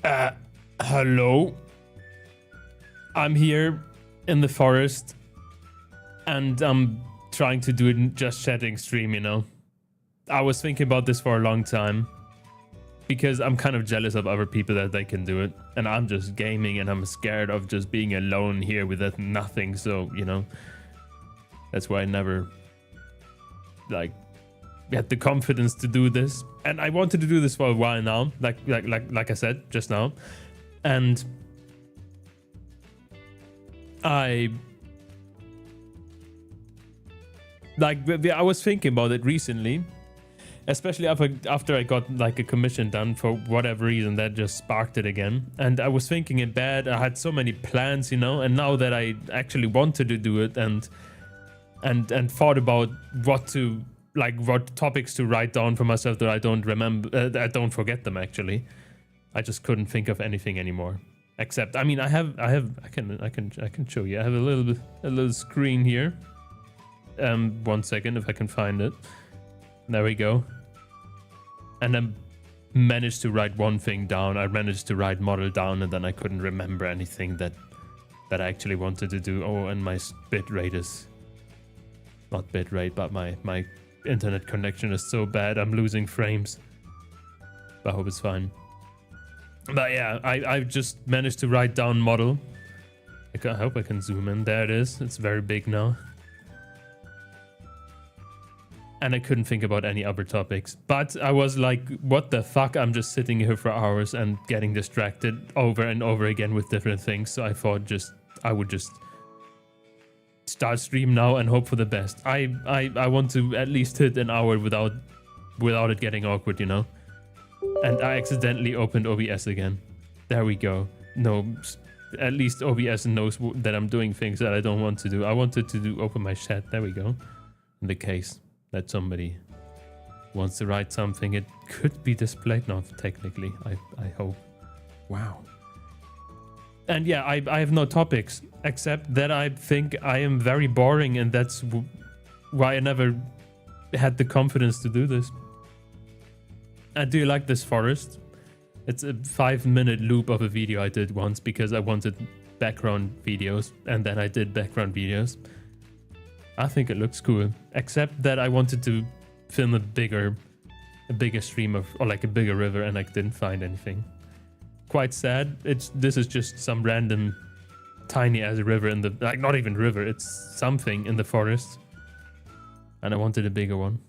Hello? I'm here in the forest and I'm trying to do it just chatting stream, you know? I was thinking about this for a long time because I'm kind of jealous of other people that they can do it. And I'm just gaming and I'm scared of just being alone here with that nothing. So, you know, that's why I never like had the confidence to do this. And I wanted to do this for a while now, like I said just now. And I was thinking about it recently, especially after I got like a commission done for whatever reason that just sparked it again. And I was thinking in bed, I had so many plans, you know, and now that I actually wanted to do it and thought about what topics to write down for myself that I don't remember, I don't forget them actually. I just couldn't think of anything anymore. Except, I mean, I can show you. I have a little screen here. 1 second if I can find it. There we go. And I managed to write one thing down. I managed to write model down, and then I couldn't remember anything that I actually wanted to do. Oh, and my bitrate is not bitrate, but my internet connection is so bad. I'm losing frames. But I hope it's fine. But yeah, I just managed to write down model. I hope I can zoom in. There it is. It's very big now. And I couldn't think about any other topics. But I was like, what the fuck? I'm just sitting here for hours and getting distracted over and over again with different things. So I thought I would just start stream now and hope for the best. I want to at least hit an hour without it getting awkward, you know? And I accidentally opened OBS again. There we go. No, at least OBS knows that I'm doing things that I don't want to do. I wanted to open my chat. There we go. In the case that somebody wants to write something, it could be displayed now, technically. I hope. Wow. And yeah, I have no topics, except that I think I am very boring, and that's why I never had the confidence to do this. Do you like this forest? It's a 5-minute loop of a video I did once because I wanted background videos, and then I did background videos. I think it looks cool, except that I wanted to film a bigger stream or like a bigger river, and I didn't find anything. Quite sad. This is just some random tiny ass river in the, like, not even river, it's something in the forest, and I wanted a bigger one.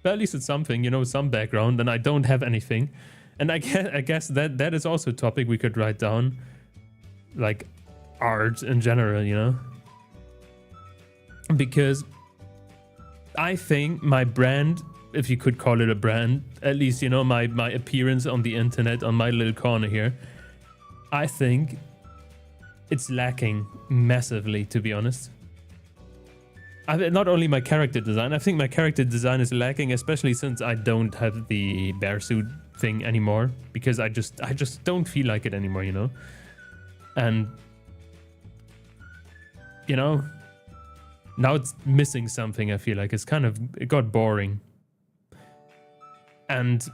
But at least it's something, you know, some background, and I don't have anything. And I guess that is also a topic we could write down. Like, art in general, you know? Because I think my brand, if you could call it a brand, at least, you know, my appearance on the internet, on my little corner here, I think it's lacking massively, to be honest. Not only my character design, I think my character design is lacking, especially since I don't have the bear suit thing anymore, because I just don't feel like it anymore, you know? And, you know, now it's missing something, I feel like. It got boring. And,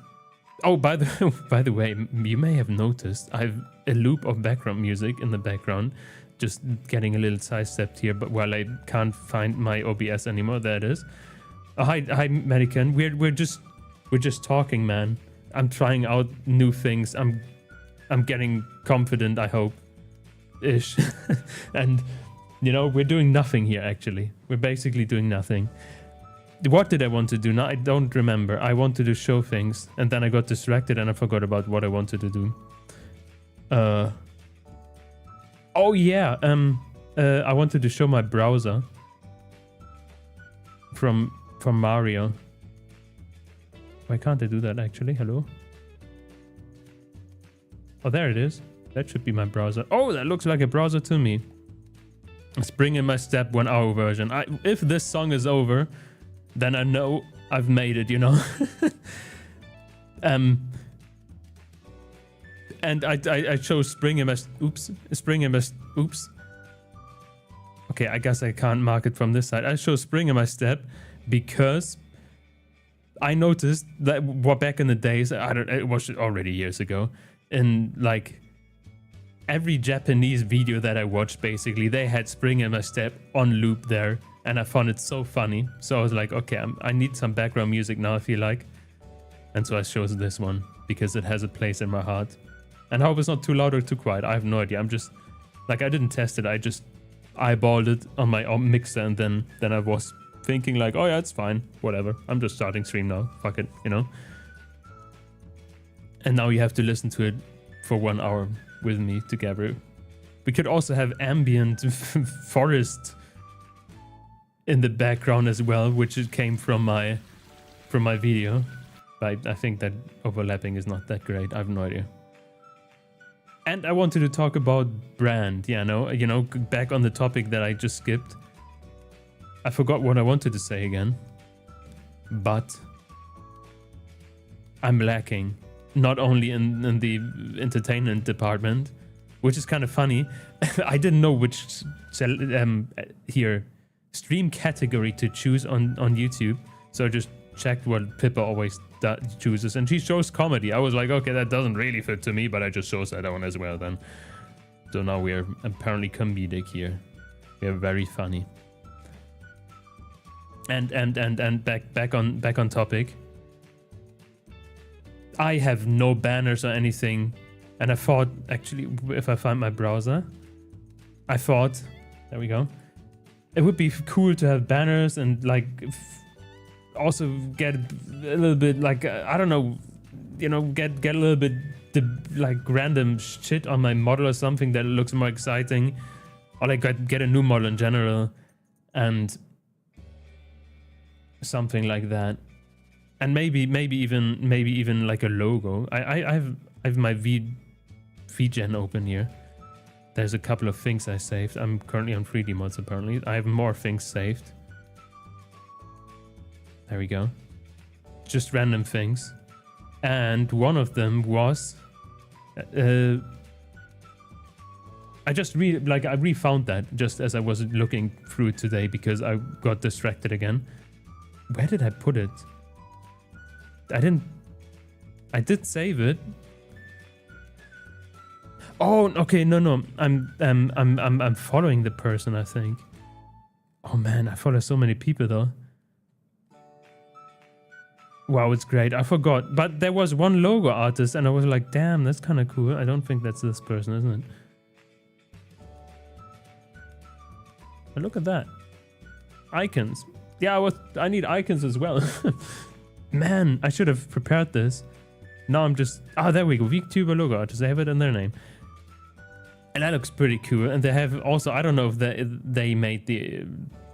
oh, by the way, you may have noticed, I have a loop of background music in the background. Just getting a little sidestepped here, but while I can't find my OBS anymore, there it is. Oh, hi, Medican. We're just talking, man. I'm trying out new things. I'm getting confident, I hope, ish. And you know, we're doing nothing here. Actually, we're basically doing nothing. What did I want to do? Now I don't remember. I wanted to show things, and then I got distracted, and I forgot about what I wanted to do. Oh yeah, I wanted to show my browser from Mario. Why can't I do that actually? Hello? Oh, there it is. That should be my browser. Oh, that looks like a browser to me. Spring in my step 1 hour version. If this song is over, then I know I've made it, you know? And I chose spring in my... Oops. Spring in my... Oops. Okay, I guess I can't mark it from this side. I chose spring in my step because I noticed that back in the days, it was already years ago, in like every Japanese video that I watched, basically, they had Spring in My Step on loop there, and I found it so funny. So I was like, okay, I need some background music now, I feel like. And so I chose this one, because it has a place in my heart. And I hope it's not too loud or too quiet, I have no idea. I'm just, like, I didn't test it, I just eyeballed it on my own mixer, and then I was thinking like, oh yeah, it's fine, whatever. I'm just starting stream now, fuck it, you know? And now you have to listen to it for 1 hour with me together. We could also have ambient forest in the background as well, which it came from my video. But I think that overlapping is not that great. I have no idea. And I wanted to talk about brand. Yeah, no, you know, back on the topic that I just skipped. I forgot what I wanted to say again. But I'm lacking. Not only in the entertainment department, which is kind of funny. I didn't know which stream category to choose on YouTube. So I just checked what Pippa always chooses, and she chose comedy. I was like, okay, that doesn't really fit to me, but I just chose that one as well then. So now we are apparently comedic here. We are very funny. And back on topic. I have no banners or anything, and I thought, actually, if I find my browser, I thought, there we go, it would be cool to have banners and like also get a little bit like I don't know, you know, get a little bit like random shit on my model or something that looks more exciting, or like get a new model in general and something like that. And maybe even like a logo. I have my VGen open here. There's a couple of things I saved. I'm currently on 3D mods apparently. I have more things saved. There we go. Just random things. And one of them was I refound that just as I was looking through it today because I got distracted again. Where did I put it? I did save it. Oh, okay, no. I'm following the person, I think. Oh man, I follow so many people though. Wow, it's great. I forgot. But there was one logo artist and I was like, damn, that's kind of cool. I don't think that's this person, isn't it? But look at that. Icons. Yeah, I need icons as well. Man, I should have prepared this. Now I'm just... Oh, there we go. Vtuber logo artists. They have it in their name. And that looks pretty cool. And they have also... I don't know if they made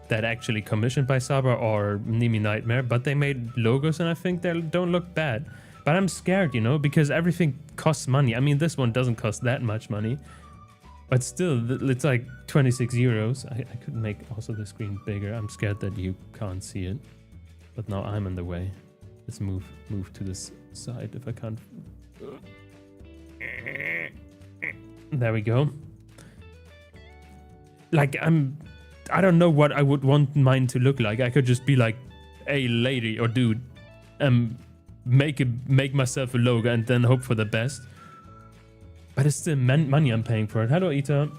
that actually commissioned by Saba or Nimi Nightmare, but they made logos and I think they don't look bad. But I'm scared, you know, because everything costs money. I mean, this one doesn't cost that much money. But still, it's like 26 euros. I could make also the screen bigger. I'm scared that you can't see it. But now I'm in the way. Let's move to this side if I can't. There we go. Like I don't know what I would want mine to look like. I could just be like, hey lady or dude, make myself a logo and then hope for the best. But it's still money I'm paying for it. Hello Ita.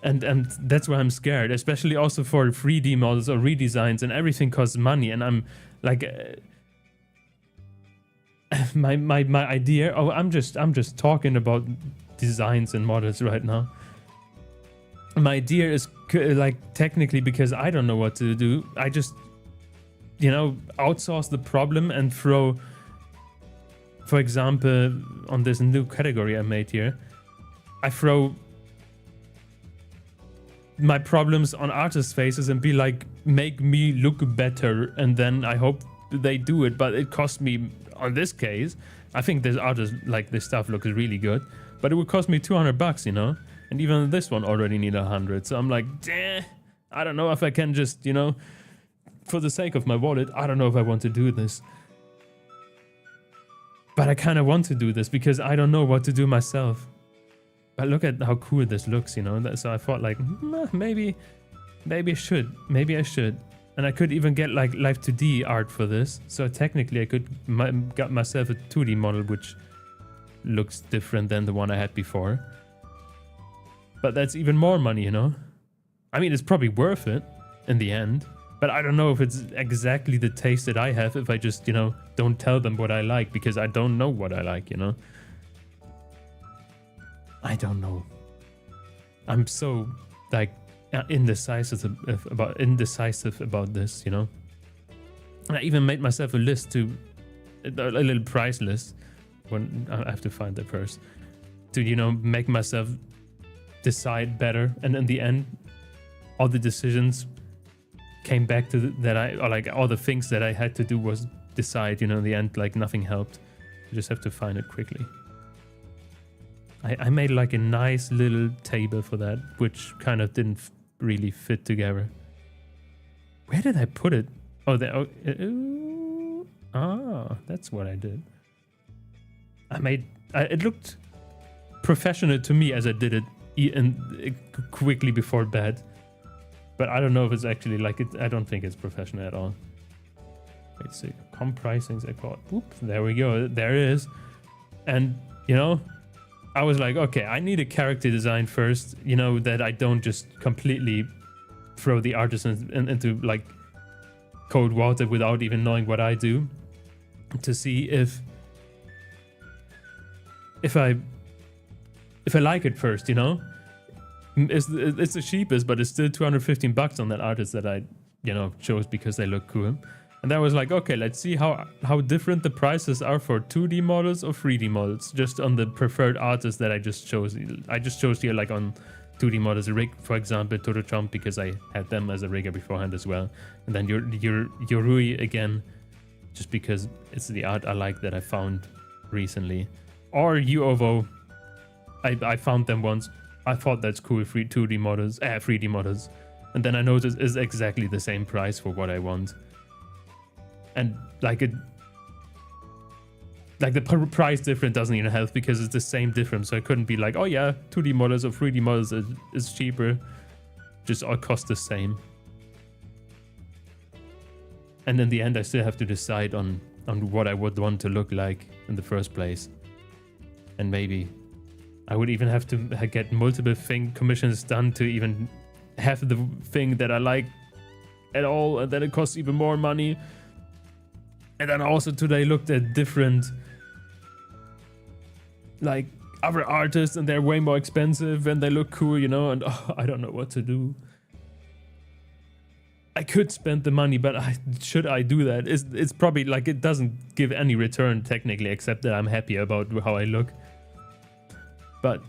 And that's why I'm scared, especially also for 3D models or redesigns, and everything costs money, and I'm like my idea. Oh, I'm just talking about designs and models right now. My idea is like technically because I don't know what to do. I just, you know, outsource the problem and throw, for example, on this new category I made here, I throw my problems on artist faces and be like, make me look better, and then I hope they do it. But it cost me, on this case, I think this artist, like this stuff looks really good, but it would cost me 200 bucks, you know, and even this one already need 100. So I'm like, I don't know if I can just, you know, for the sake of my wallet, I don't know if I want to do this. But I kind of want to do this because I don't know what to do myself. But look at how cool this looks, you know. So I thought like, maybe I should. And I could even get like Live 2D art for this. So technically I could got myself a 2D model which looks different than the one I had before. But that's even more money, you know? I mean, it's probably worth it in the end. But I don't know if it's exactly the taste that I have if I just, you know, don't tell them what I like, because I don't know what I like, you know? I don't know. I'm so, like, indecisive about this, you know? And I even made myself a list a little price list. When I have to find that first. To, you know, make myself decide better. And in the end, all the decisions came back to all the things that I had to do was decide, you know, in the end, like nothing helped. You just have to find it quickly. I made like a nice little table for that, which kind of didn't really fit together. Where did I put it? Oh, there. That's what I did. It looked professional to me as I did it quickly before bed. But I don't know if it's actually like it. I don't think it's professional at all. Wait, so comp pricings I got. Whoop, there we go. There it is. And, you know, I was like, okay, I need a character design first, you know, that I don't just completely throw the artisans into like cold water without even knowing what I do, to see if I like it first, you know. It's the cheapest, but it's still $215 on that artist that I, you know, chose because they look cool. And that was like, okay, let's see how different the prices are for 2D models or 3D models, just on the preferred artist that I just chose. I just chose here like on 2D models, a rig, for example, Toto Trump, because I had them as a rigger beforehand as well. And then your Rui again, just because it's the art I like that I found recently. Or UOVO, I found them once. I thought that's cool, 3D models, 3D models. And then I noticed it's exactly the same price for what I want. And like the price difference doesn't even help because it's the same difference. So I couldn't be like, oh yeah, 2D models or 3D models is cheaper. Just all cost the same. And in the end, I still have to decide on what I would want to look like in the first place. And maybe I would even have to get multiple commissions done to even have the thing that I like at all. And then it costs even more money. And then also today looked at different like other artists, and they're way more expensive and they look cool, you know, and I don't know what to do. I could spend the money, but should I do that? It's probably like it doesn't give any return technically, except that I'm happy about how I look. But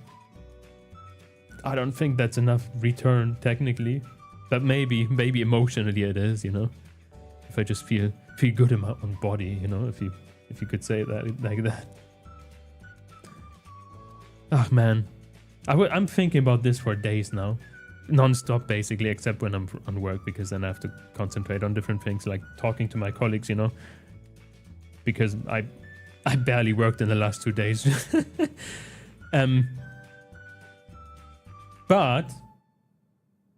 I don't think that's enough return technically. But maybe emotionally it is, you know. If I just feel good in my own body, you know, if you could say that like that. Oh man, I'm thinking about this for days now, non-stop basically, except when I'm on work, because then I have to concentrate on different things like talking to my colleagues, you know, because I barely worked in the last 2 days. But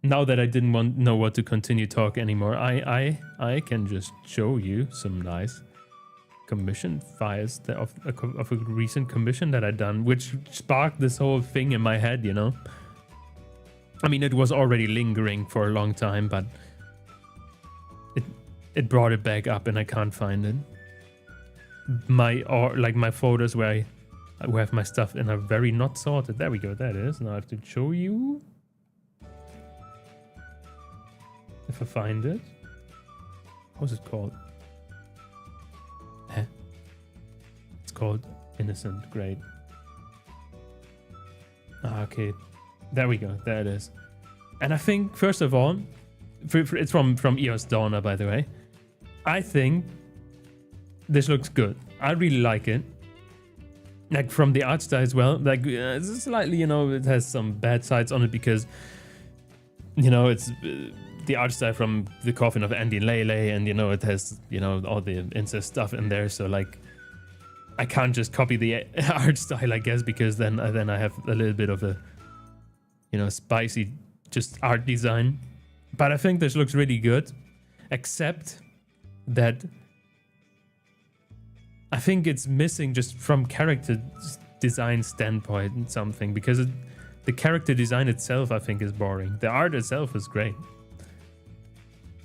now that I didn't know what to continue talk anymore, I can just show you some nice commission files of a recent commission that I done, which sparked this whole thing in my head, you know. I mean, it was already lingering for a long time, but it brought it back up, and I can't find it. My photos where I have my stuff in a very not sorted. There we go. That is. Now I have to show you. If I find it. What's it called? It's called Innocent. Great. Okay. There we go. There it is. And I think, first of all, it's from EOS Dawner, by the way. I think this looks good. I really like it. Like, from the art style as well. Like, it's slightly, you know, it has some bad sides on it because, you know, it's the art style from the Coffin of Andy and Lele, and, you know, it has, you know, all the incest stuff in there. So, like, I can't just copy the art style, I guess, because then I have a little bit of a, you know, spicy just art design. But I think this looks really good. Except that I think it's missing just from character design standpoint and something, because the character design itself I think is boring. The art itself is great.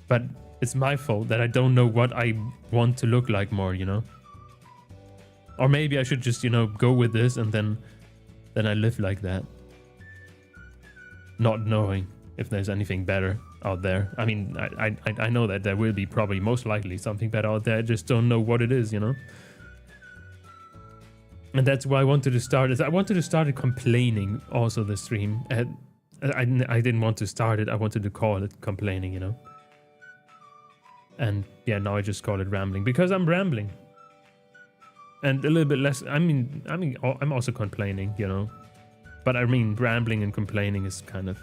But it's my fault that I don't know what I want to look like more, you know? Or maybe I should just, you know, go with this and then I live like that. Not knowing if there's anything better out there. I mean, I know that there will be probably most likely something better out there. I just don't know what it is, you know? And that's why I wanted to start it. I wanted to start complaining also the stream. I didn't want to start it. I wanted to call it complaining, you know? And yeah, now I just call it rambling because I'm rambling. And a little bit less, I mean, I'm also complaining, you know? But I mean, rambling and complaining is kind of,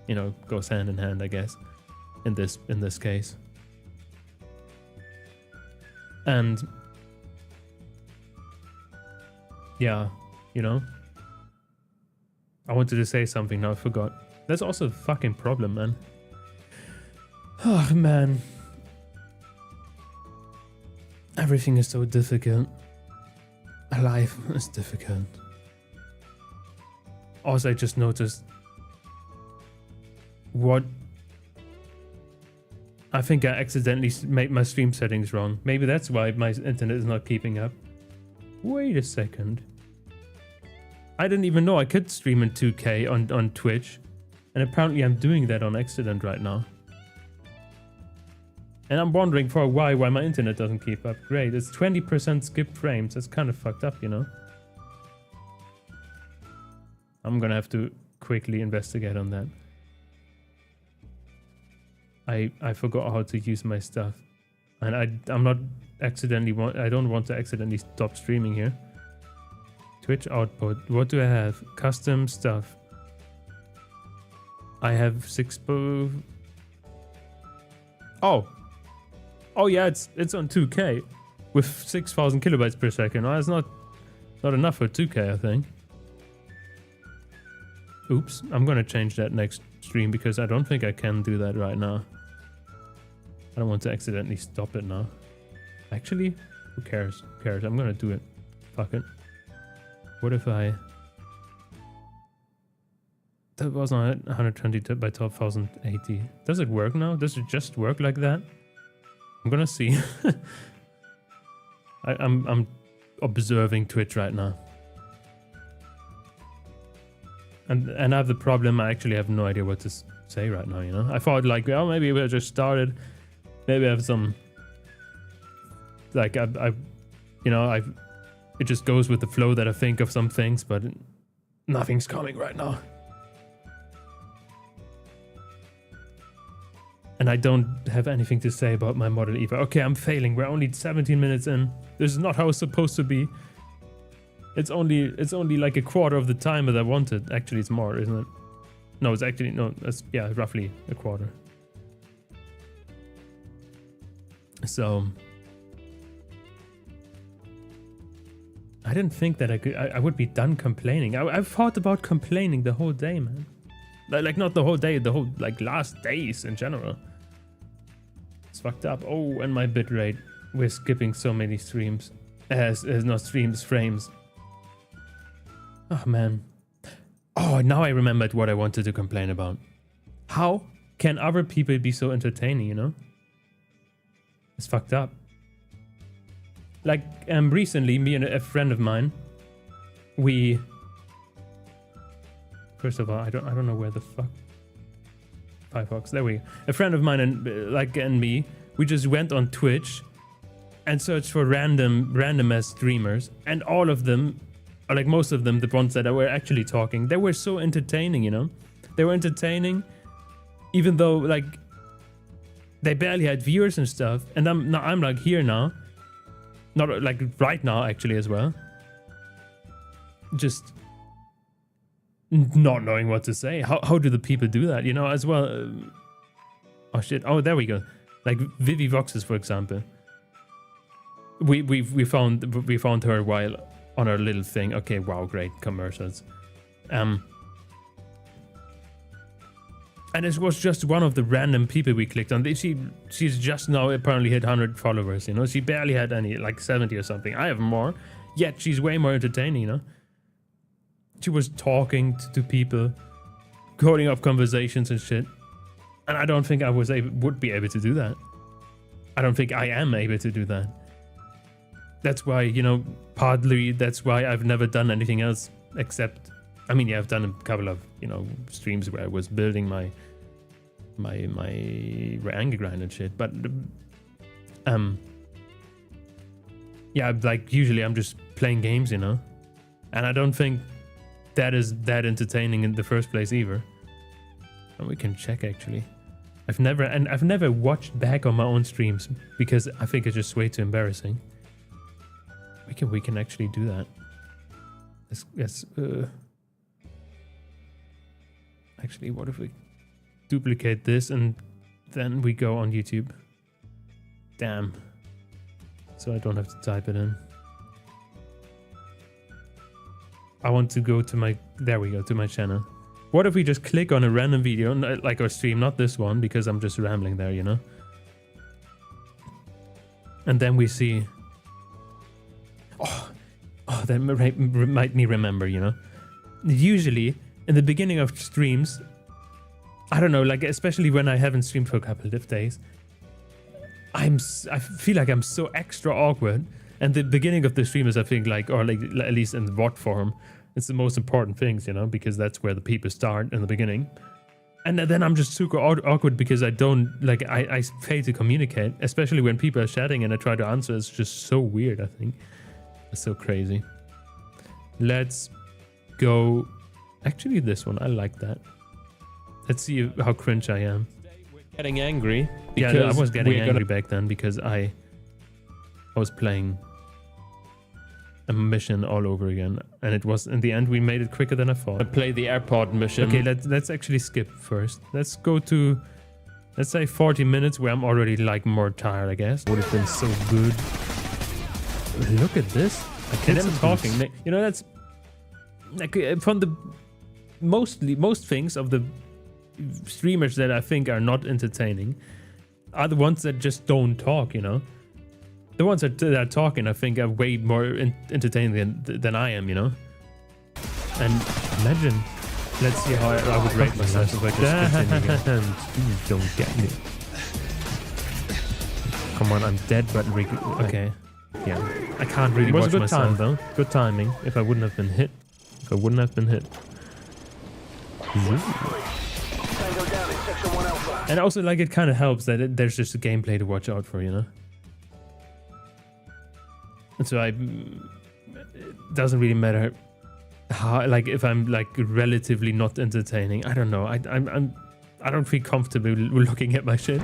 you know, goes hand in hand, I guess, in this case. And yeah, you know, I wanted to say something, now I forgot. That's also a fucking problem, man. Oh, man. Everything is so difficult. Life is difficult. Also, I just noticed what... I think I accidentally made my stream settings wrong. Maybe that's why my internet is not keeping up. Wait a second. I didn't even know I could stream in 2K on Twitch. And apparently I'm doing that on accident right now. And I'm wondering for why my internet doesn't keep up. Great, it's 20% skipped frames. That's kind of fucked up, you know? I'm gonna have to quickly investigate on that. I forgot how to use my stuff. And I'm not accidentally... I don't want to accidentally stop streaming here. Twitch output. What do I have? Custom stuff. I have 6... Oh! Oh yeah, it's on 2K with 6,000 kilobytes per second. Oh, that's not enough for 2K, I think. Oops, I'm gonna change that next stream because I don't think I can do that right now. I don't want to accidentally stop it now. Actually, who cares? Who cares? I'm gonna do it. Fuck it. What if I... That was on 120 by 12,080. Does it work now? Does it just work like that? I'm gonna see. I'm observing Twitch right now. And I have the problem, I actually have no idea what to say right now, you know? I thought like, oh, maybe we just started. Maybe I have some... Like, it just goes with the flow that I think of some things, but nothing's coming right now. And I don't have anything to say about my model either. Okay, I'm failing. We're only 17 minutes in. This is not how it's supposed to be. It's only like a quarter of the time that I wanted. Actually, it's more, isn't it? No, it's actually... No, that's... Yeah, roughly a quarter. So... I didn't think that I would be done complaining. I've thought about complaining the whole day, man. Like, not the whole day, the whole, like, last days in general. It's fucked up. Oh, and my bitrate. We're skipping so many streams. Not streams, frames. Oh, man. Oh, now I remembered what I wanted to complain about. How can other people be so entertaining, you know? It's fucked up. Like, recently, me and a friend of mine, we... First of all, I don't know where the fuck... Firefox, there we go. A friend of mine and me, we just went on Twitch and searched for random ass streamers, and all of them, or like most of them, the ones that were actually talking, they were so entertaining, you know? They were entertaining, even though, like, they barely had viewers and stuff, and I'm like here now. Not like right now, actually, as well. Just not knowing what to say. How do the people do that? You know, as well. Oh shit! Oh, there we go. Like Vivi Voxes, for example. We found her while on our little thing. Okay, wow, great commercials. And it was just one of the random people we clicked on. She's just now apparently hit 100 followers, you know. She barely had any, like 70 or something. I have more, yet she's way more entertaining, you know. She was talking to people, holding up conversations and shit. And I don't think I would be able to do that. I don't think I am able to do that. That's why, you know, partly that's why I've never done anything else except, I mean, yeah, I've done a couple of, you know, streams where I was building my angle grind and shit, but yeah, like usually I'm just playing games, you know, and I don't think that is that entertaining in the first place either. And we can check actually. I've never watched back on my own streams because I think it's just way too embarrassing. We can actually do that. Actually, what if we duplicate this and then we go on YouTube? Damn. So I don't have to type it in. I want to go to my, there we go, to my channel. What if we just click on a random video, like our stream, not this one, because I'm just rambling there, you know? And then we see... Oh, that might me remember, you know? Usually, in the beginning of streams, I don't know, like, especially when I haven't streamed for a couple of days, I feel like I'm so extra awkward. And the beginning of the stream is, I think, like, or like, at least in the VOD form, it's the most important things, you know, because that's where the people start in the beginning. And then I'm just super awkward because I don't, like, I fail to communicate, especially when people are chatting and I try to answer. It's just so weird, I think. It's so crazy. Let's go. Actually, this one, I like that. Let's see how cringe I am. We're getting angry. Yeah, I was getting angry back then because I was playing a mission all over again, and it was, in the end, we made it quicker than I thought. I play the airport mission. Okay, let's actually skip first. Let's go to, let's say 40 minutes where I'm already like more tired, I guess. Would have been so good. Look at this. And them talking. You know, that's like from the most things of the streamers that I think are not entertaining are the ones that just don't talk, you know? The ones that are talking, I think, are way more entertaining than I am, you know? And imagine, let's see how I would rate myself if I just continue. You don't get me. Come on, I'm dead, but okay. Yeah, I can't really watch myself though. Good timing. If I wouldn't have been hit. And also, like, it kind of helps that there's just a gameplay to watch out for, you know? And so it doesn't really matter how, like, if I'm like relatively not entertaining. I don't know. I don't feel comfortable looking at my shit.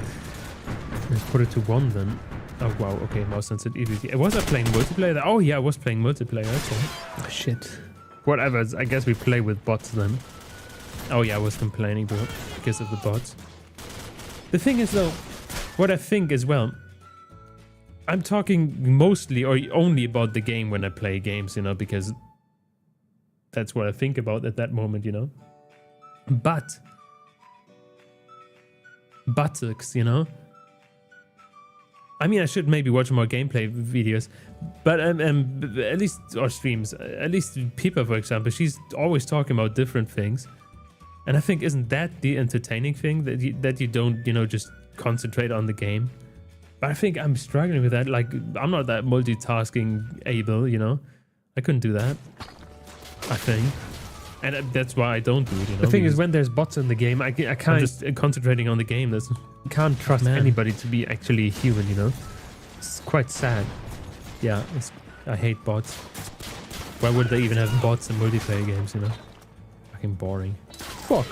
Let's put it to 1 then. Oh wow, okay, mouse sensitivity. Was I playing multiplayer? Oh yeah, I was playing multiplayer, okay. Oh shit. Whatever, I guess we play with bots then. Oh yeah, I was complaining because of the bots. The thing is though, what I think as well, I'm talking mostly or only about the game when I play games, you know, because that's what I think about at that moment, you know. But buttocks, you know. I mean, I should maybe watch more gameplay videos, but at least, or streams, at least Pippa, for example, she's always talking about different things. And I think, isn't that the entertaining thing, that you don't, you know, just concentrate on the game? But I think I'm struggling with that. Like, I'm not that multitasking able, you know? I couldn't do that, I think. And that's why I don't do it, you know? The thing is, when there's bots in the game, I can't... I'm just concentrating on the game. You can't trust anybody to be actually human, you know? It's quite sad. Yeah, I hate bots. Why would they even have bots in multiplayer games, you know? Fucking boring. Fuck.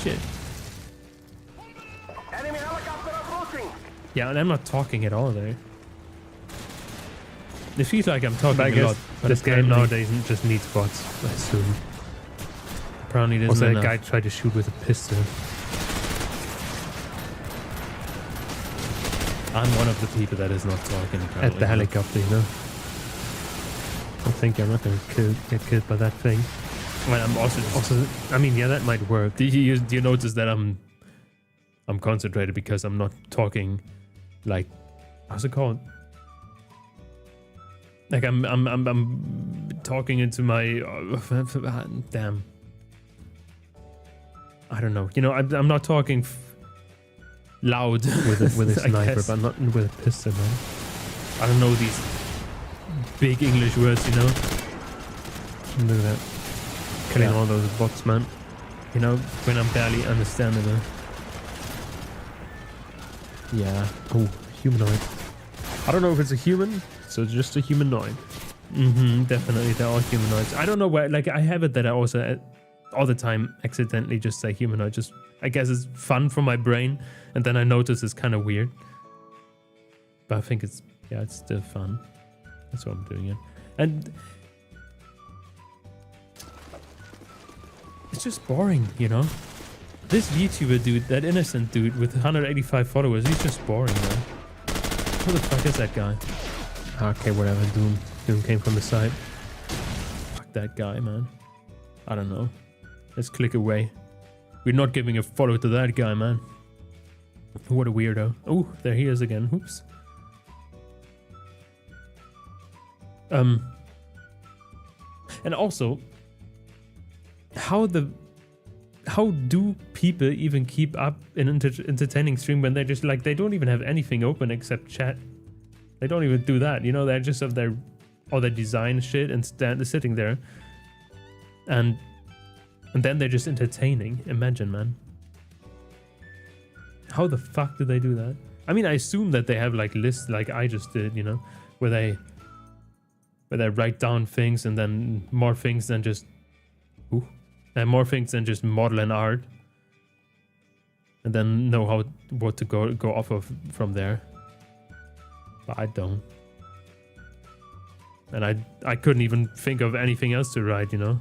Shit. Enemy helicopter approaching. Yeah, and I'm not talking at all there. It feels like I'm talking a lot. But this game nowadays just needs bots, I assume. Apparently there's also a guy tried to shoot with a pistol. I'm one of the people that is not talking at the helicopter, you know. I think I'm not going to get killed by that thing. Well, I'm also I mean, yeah, that might work. do you notice that I'm concentrated because I'm not talking like, how's it called? Like I'm talking into my damn. I don't know. You know, I'm not talking loud with a I sniper, guess. but not with a pistol, man. I don't know these big English words, you know. Look at that. Killing Yeah. all those bots, man. You know, when I'm barely understanding it. Yeah. Oh, humanoid. I don't know if it's a human, so it's just a humanoid. Definitely, they're all humanoids. I don't know where. Like, I have it that I also all the time accidentally just say humanoid. Just, I guess it's fun for my brain, and then I notice it's kind of weird. But I think it's still fun. That's what I'm doing it, and it's just boring, you know. This VTuber dude, that innocent dude with 185 followers, he's just boring, man. Who the fuck is that guy? Okay, whatever. Doom came from the side. Fuck that guy, man. I don't know. Let's click away. We're not giving a follow to that guy, man. What a weirdo. Oh, there he is again. Oops. And also, how do people even keep up an entertaining stream when they're just like, they don't even have anything open except chat? They don't even do that, you know. They just have all their design shit and sitting there, and then they're just entertaining. Imagine, man. How the fuck do they do that? I mean, I assume that they have like lists like I just did, you know, where they write down things and then more things than just more things than just model and art, and then know what to go off of from there. But I don't, and I couldn't even think of anything else to write, you know.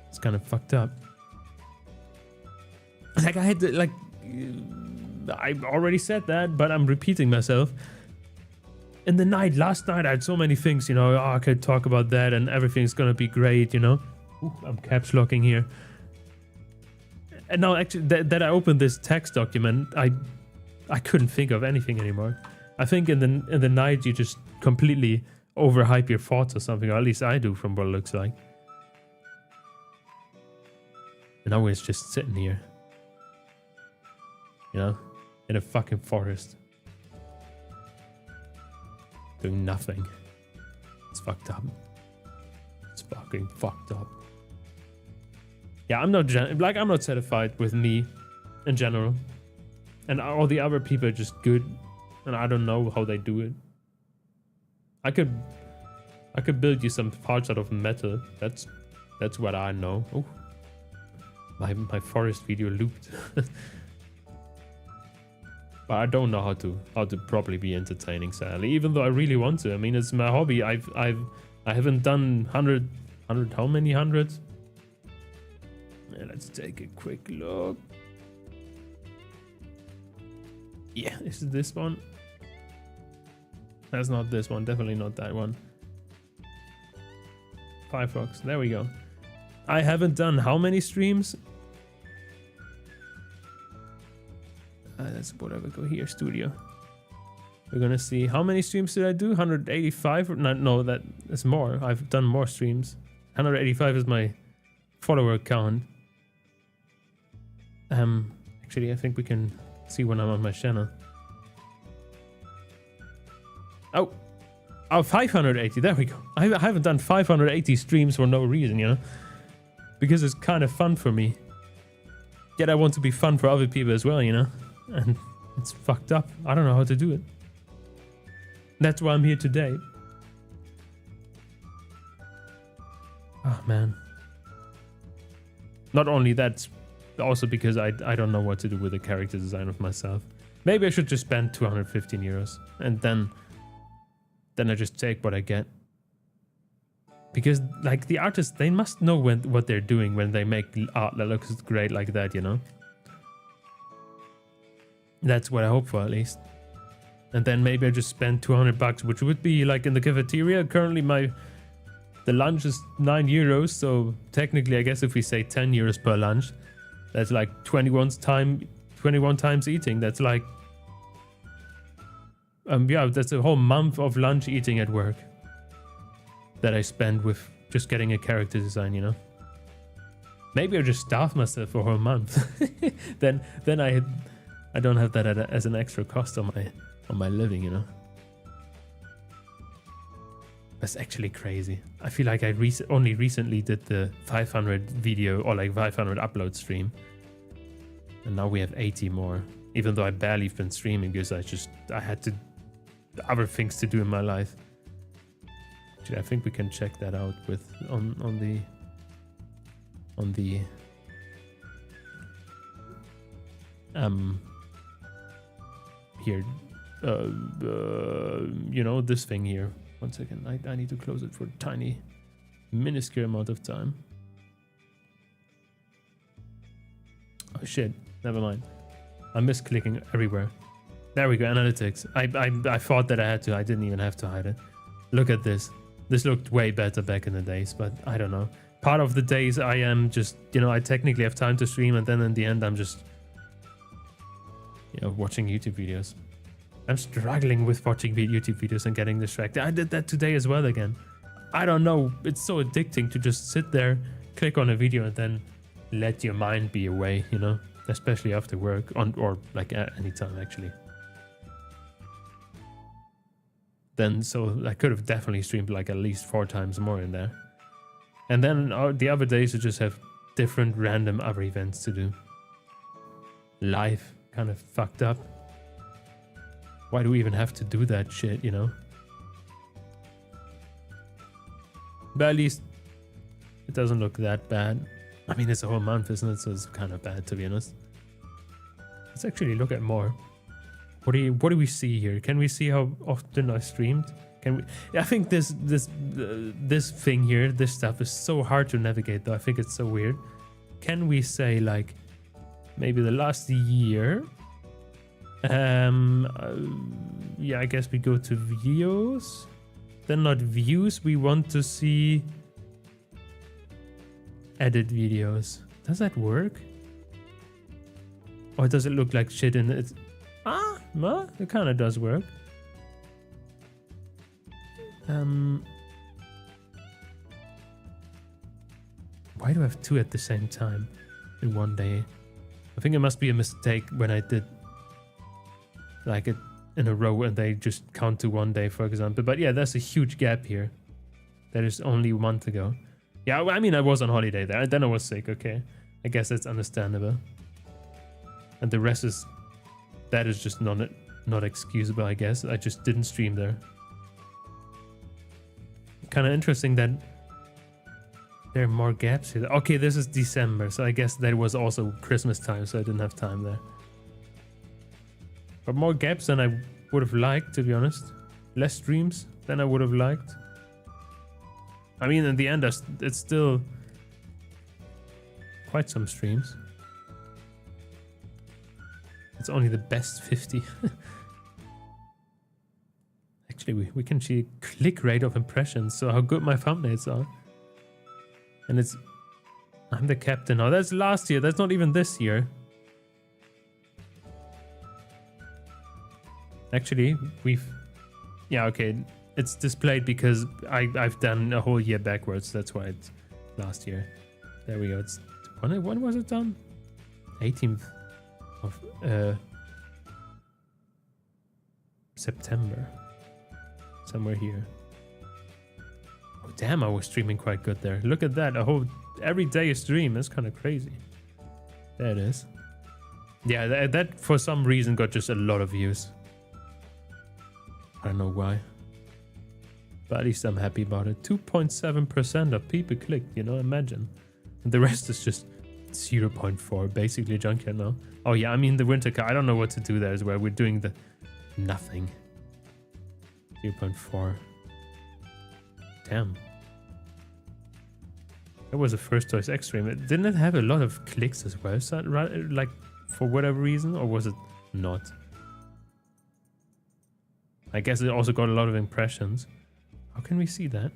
It's kind of fucked up. Like, I had to, like, I already said that, but I'm repeating myself. In the night, last night, I had so many things, you know. Oh, I could talk about that and everything's gonna be great, you know. Ooh, I'm caps locking here. And now, actually, that I opened this text document, I couldn't think of anything anymore. I think in the night, you just completely overhype your thoughts or something, or at least I do from what it looks like. And now we're just sitting here. You know, in a fucking forest. Doing nothing. It's fucked up. It's fucking fucked up. Yeah, I'm not I'm not satisfied with me in general. And all the other people are just good. And I don't know how they do it. I could build you some parts out of metal. That's what I know. Oh. My forest video looped. But I don't know how to properly be entertaining, sadly. Even though I really want to. I mean, it's my hobby. I haven't done 100 how many hundreds? Yeah, let's take a quick look. Yeah, is it this one? That's not this one. Definitely not that one. Firefox. There we go. I haven't done how many streams? That's whatever. Go here, studio. We're gonna see how many streams did I do? 185? No, that's more. I've done more streams. 185 is my follower count. Actually, I think we can see when I'm on my channel. Oh, 580. There we go. I haven't done 580 streams for no reason, you know, because it's kind of fun for me. Yet I want to be fun for other people as well, you know. And it's fucked up. I don't know how to do it. That's why I'm here today. Oh, man. Not only that, also because I don't know what to do with the character design of myself. Maybe I should just spend 215 euros. And then I just take what I get. Because, like, the artists, they must know what they're doing when they make art that looks great like that, you know? That's what I hope for, at least. And then maybe I just spend 200 bucks, which would be like in the cafeteria. Currently, my The lunch is €9, so technically, I guess if we say €10 per lunch, that's like 21 times eating. That's like, yeah, that's a whole month of lunch eating at work that I spend with just getting a character design, you know. Maybe I'll just starve myself for a whole month. then I don't have that as an extra cost on my living, you know. That's actually crazy. I feel like I only recently did the 500 video or like 500 upload stream. And now we have 80 more. Even though I barely been streaming because I had other things to do in my life. Actually, I think we can check that out with on the here you know, this thing here. One second, I need to close it for a tiny minuscule amount of time. Oh shit, never mind. I'm misclicking everywhere. There we go, analytics. I thought that I had to. I didn't even have to hide it. Look at this. This looked way better back in the days, but I don't know. Part of the days I am just, you know, I technically have time to stream, and then in the end I'm just, you know, watching YouTube videos. I'm struggling with watching YouTube videos and getting distracted. I did that today as well again. I don't know. It's so addicting to just sit there, click on a video, and then let your mind be away, you know, especially after work or like at any time actually. Then so I could have definitely streamed like at least 4 times more in there. And then the other days I just have different random other events to do. Life kind of fucked up. Why do we even have to do that shit, you know? But at least it doesn't look that bad. I mean, it's a whole month, isn't it? So it's kind of bad, to be honest. Let's actually look at more. What do we see here? Can we see how often I streamed? Can we? I think this thing here, this stuff is so hard to navigate, though. I think it's so weird. Can we say like maybe the last year? Yeah, I guess we go to videos. Then not views. We want to see edit videos. Does that work? Or does it look like shit in it? Well, it kind of does work. Why do I have 2 at the same time in one day? I think it must be a mistake when I did like it in a row and they just count to one day, for example. But yeah, there's a huge gap here. That is only a month ago. Yeah, I mean, I was on holiday there. Then I was sick, okay. I guess that's understandable. And the rest is... That is just not excusable, I guess. I just didn't stream there. Kind of interesting that there are more gaps here. Okay, this is December, so I guess that was also Christmas time, so I didn't have time there. But more gaps than I would have liked, to be honest. Less streams than I would have liked. I mean, in the end, it's still quite some streams. It's only the best 50. Actually, we can see click rate of impressions, so how good my thumbnails are. And it's... I'm the captain. Oh, that's last year. That's not even this year. Actually, we've... Yeah, okay. It's displayed because I've done a whole year backwards. That's why it's last year. There we go. It's... When was it done? 18th of September. Somewhere here. Oh, damn, I was streaming quite good there. Look at that. A whole... Every day a stream. That's kind of crazy. There it is. Yeah, that for some reason got just a lot of views. I don't know why. But at least I'm happy about it. 2.7% of people clicked, you know, imagine. And the rest is just 0.4, basically junkyard now. Oh yeah, I mean the winter car, I don't know what to do there as well. We're doing the nothing. 0.4. Damn. That was the first Toys X stream. Didn't it have a lot of clicks as well? Is that right? Like, for whatever reason? Or was it not? I guess it also got a lot of impressions. How can we see that?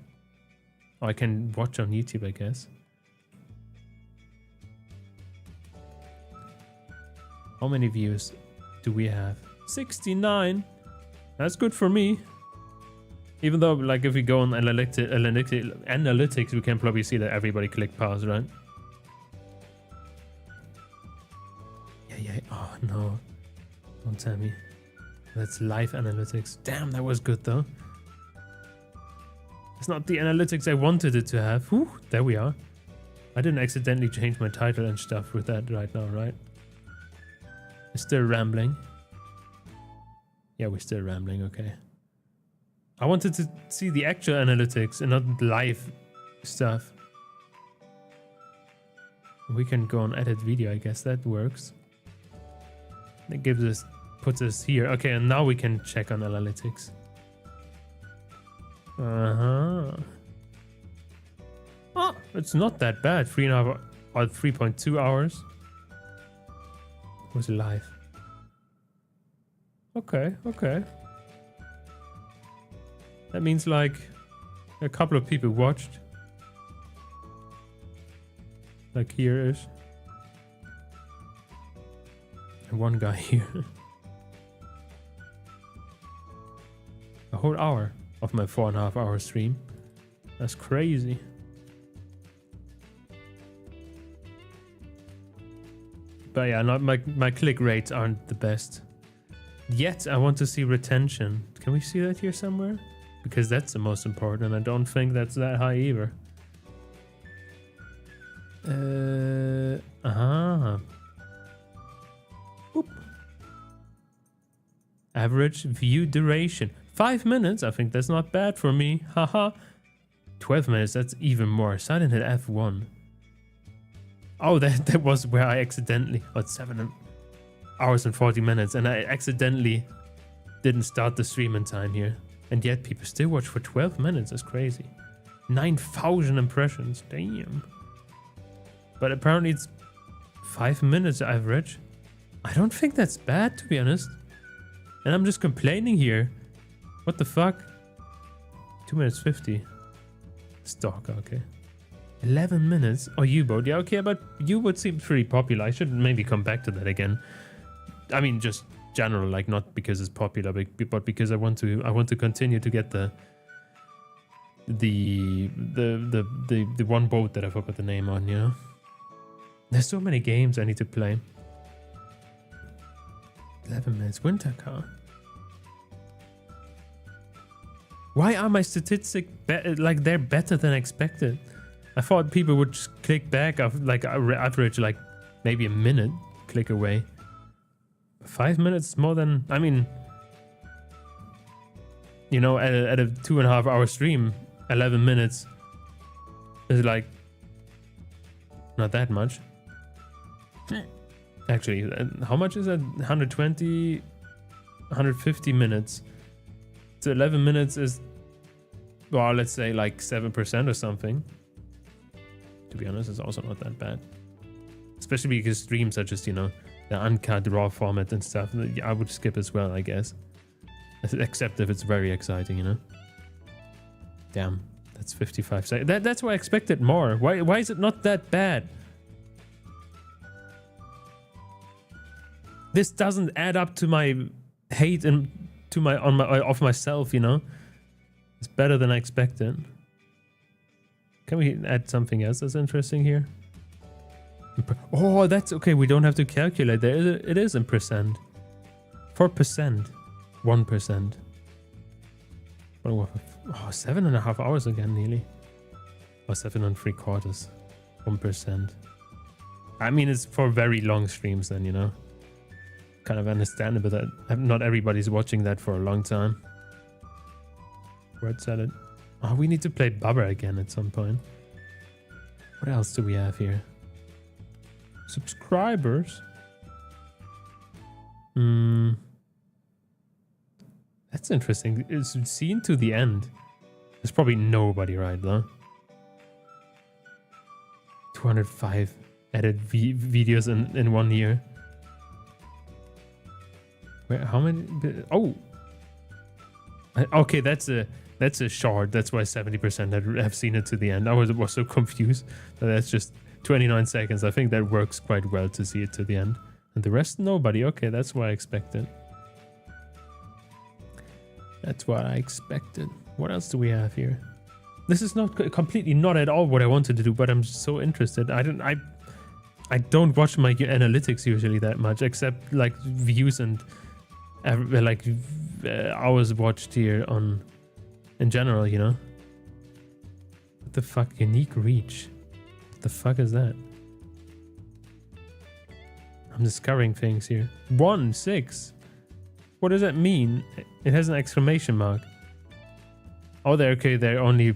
Oh, I can watch on YouTube, I guess. How many views do we have? 69. That's good for me. Even though, like, if we go on analytics, we can probably see that everybody clicked pause, right? Yeah. Oh, no. Don't tell me. That's live analytics. Damn, that was good, though. It's not the analytics I wanted it to have. Whew, there we are. I didn't accidentally change my title and stuff with that right now, right? We're still rambling. Yeah, we're still rambling, okay. I wanted to see the actual analytics and not live stuff. We can go on edit video, I guess that works. It gives us, puts us here. Okay, and now we can check on analytics. Oh, it's not that bad. 3.5 or 3.2 hours. Was live. Okay. That means like a couple of people watched. Like here is. And one guy here. A whole hour of my 4.5 hour stream. That's crazy. But yeah, not my click rates aren't the best. Yet I want to see retention. Can we see that here somewhere? Because that's the most important. I don't think that's that high either. Oop. Average view duration. 5 minutes. I think that's not bad for me. Haha. 12 minutes. That's even more. Silent hit F1. Oh, that was where I accidentally... What, 7 hours and 40 minutes. And I accidentally didn't start the stream in time here. And yet people still watch for 12 minutes. That's crazy. 9,000 impressions. Damn. But apparently it's 5 minutes average. I don't think that's bad, to be honest. And I'm just complaining here. What the fuck? 2 minutes 50. Stalker, okay. 11 minutes. Oh, U-boat. Yeah, okay, but U-boat seems pretty popular. I should maybe come back to that again. I mean, just general, like not because it's popular, but because I want to continue to get the one boat that I forgot the name on, you know? There's so many games I need to play. 11 minutes. Winter car. Why are my statistics like they're better than expected? I thought people would just click back of like average like maybe a minute click away. 5 minutes more than, I mean, you know, at a 2.5 hour stream, 11 minutes is like not that much. Actually, how much is that? 120, 150 minutes. So 11 minutes is, well, let's say like 7% or something. To be honest, it's also not that bad. Especially because streams are just, you know, the uncut raw format and stuff. I would skip as well, I guess. Except if it's very exciting, you know. Damn, that's 55 seconds. That's why I expected more. Why is it not that bad? This doesn't add up to my hate and to my of myself, you know. It's better than I expected. Can we add something else that's interesting here? Oh, that's okay. We don't have to calculate there. It is in percent. 4%. 1%. Oh, 7.5 hours again, nearly. Or 7 3/4. 1%. I mean, it's for very long streams then, you know. Kind of understandable that not everybody's watching that for a long time. Word salad. Oh, we need to play Bubber again at some point. What else do we have here? Subscribers. That's interesting. It's seen to the end. There's probably nobody right though. 205 edit videos in 1 year. Where? How many? Oh. Okay, that's a That's a short. That's why 70% have seen it to the end. I was so confused. But that's just 29 seconds. I think that works quite well to see it to the end. And the rest, nobody. Okay, that's what I expected. That's what I expected. What else do we have here? This is not completely not at all what I wanted to do, but I'm so interested. I don't watch my analytics usually that much, except like views and hours watched here on in general, you know. What the fuck? Unique reach. What the fuck is that? I'm discovering things here. 1.6. What does that mean? It has an exclamation mark. Oh, they're okay. They're only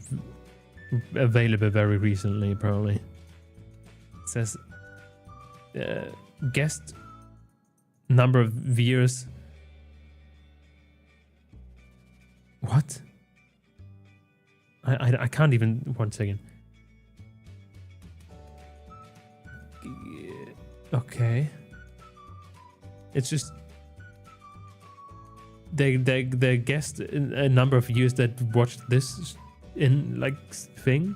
available very recently, probably. It says guest number of viewers. What? I can't even. 1 second. Okay. It's just they guessed a number of viewers that watched this in like thing.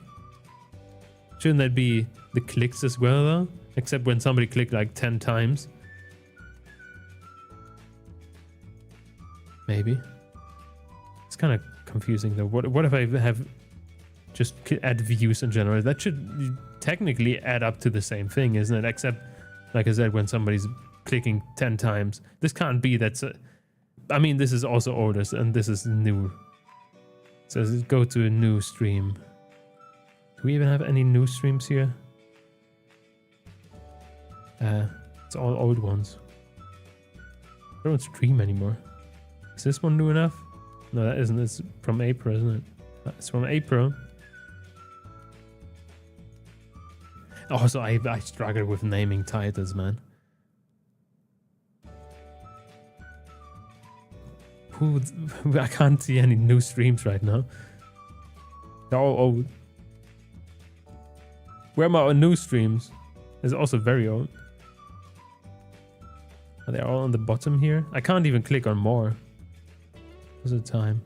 Shouldn't that be the clicks as well though? Except when somebody clicked like 10 times. Maybe. It's kind of confusing though. What if I have just add views in general? That should technically add up to the same thing, isn't it? Except, like I said, when somebody's clicking 10 times. This can't be that's... I mean, this is also older, and this is new. So let's go to a new stream. Do we even have any new streams here? It's all old ones. I don't stream anymore. Is this one new enough? No, that isn't. It's from April, isn't it? It's from April. Also, I struggle with naming titles, man. I can't see any new streams right now. They're all old. Where are my new streams? It's also very old. Are they all on the bottom here? I can't even click on more. What's the time?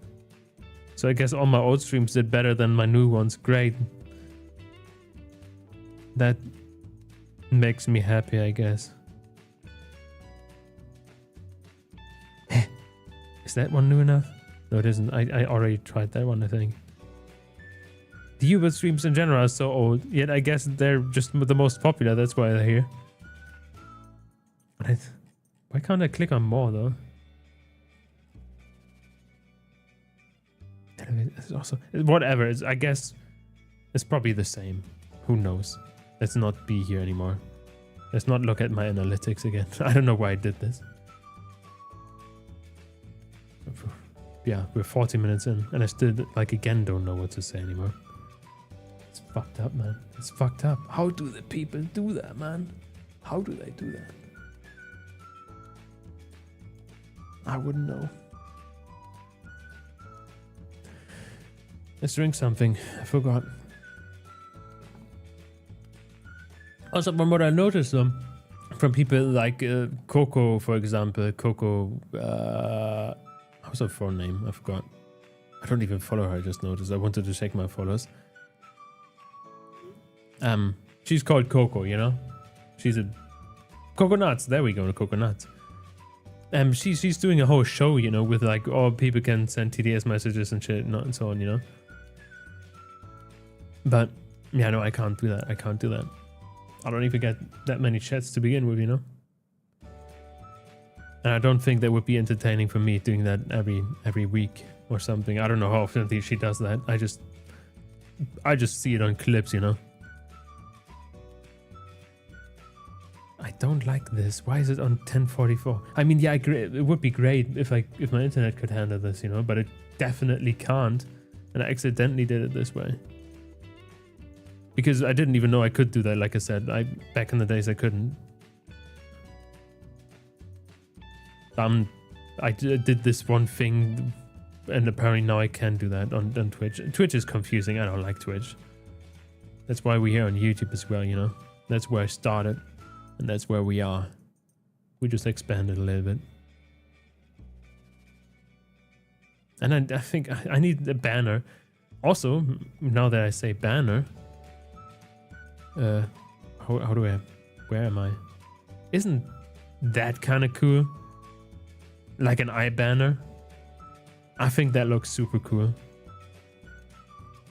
So I guess all my old streams did better than my new ones. Great. That makes me happy, I guess. Is that one new enough? No, it isn't. I already tried that one, I think. The Vtuber streams in general are so old, yet I guess they're just the most popular. That's why they're here. Why can't I click on more, though? It's also... Whatever. I guess it's probably the same. Who knows? Let's not be here anymore. Let's not look at my analytics again. I don't know why I did this. Yeah, we're 40 minutes in, and I still, like, again, don't know what to say anymore. It's fucked up, man. It's fucked up. How do the people do that, man? How do they do that? I wouldn't know. Let's drink something. I forgot. Also, from what I noticed, from people like Coco, for example, Coco, how's her phone name? I forgot. I don't even follow her, I just noticed. I wanted to check my followers. She's called Coco, you know? She's a... Coconuts, there we go, Coconuts. She's doing a whole show, you know, with like, oh, people can send TDS messages and shit and so on, you know? But, yeah, no, I can't do that. I can't do that. I don't even get that many chats to begin with, you know? And I don't think that would be entertaining for me doing that every week or something. I don't know how often she does that. I just see it on clips, you know? I don't like this. Why is it on 1044? I mean, yeah, it would be great if my internet could handle this, you know, but it definitely can't. And I accidentally did it this way. Because I didn't even know I could do that, like I said. Back in the days, I couldn't. I did this one thing, and apparently now I can do that on Twitch. Twitch is confusing. I don't like Twitch. That's why we're here on YouTube as well, you know? That's where I started. And that's where we are. We just expanded a little bit. And I think I need a banner. Also, now that I say banner, how do I, where am I? Isn't that kind of cool? Like an eye banner. I think that looks super cool.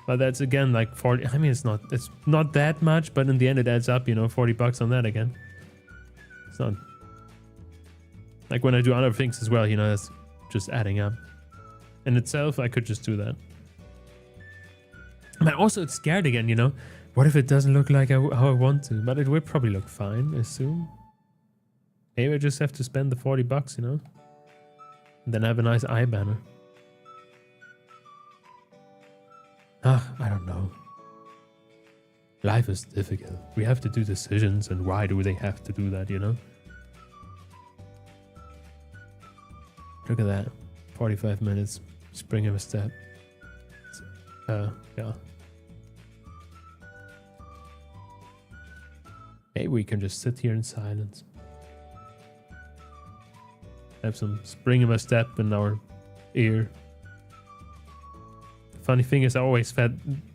But that's again like 40. I mean, it's not that much, but in the end it adds up, you know, 40 bucks on that again. It's not like when I do other things as well, you know, that's just adding up. In itself, I could just do that. But also it's scared again, you know. What if it doesn't look like how I want to? But it will probably look fine, I assume. Maybe I just have to spend the 40 bucks, you know. And then have a nice eye banner. I don't know. Life is difficult. We have to do decisions, and why do they have to do that, you know? Look at that. 45 minutes. Spring of a step. Yeah. Maybe we can just sit here in silence. Have some spring of a step in our ear. Funny thing is, I always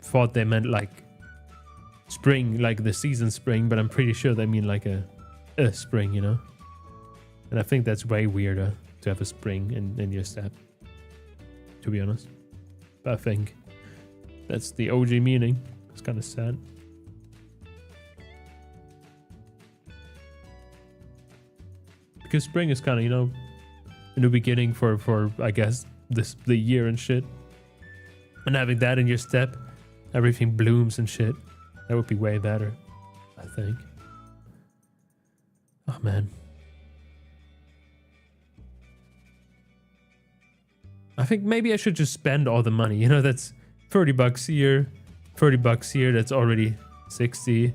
thought they meant like spring, like the season spring, but I'm pretty sure they mean like a spring, you know? And I think that's way weirder to have a spring in your step, to be honest. But I think that's the OG meaning. It's kind of sad. Because spring is kind of, you know, in the beginning for I guess the year and shit. And having that in your step, everything blooms and shit. That would be way better, I think. Oh man. I think maybe I should just spend all the money. You know, that's 30 bucks here, 30 bucks here, that's already 60.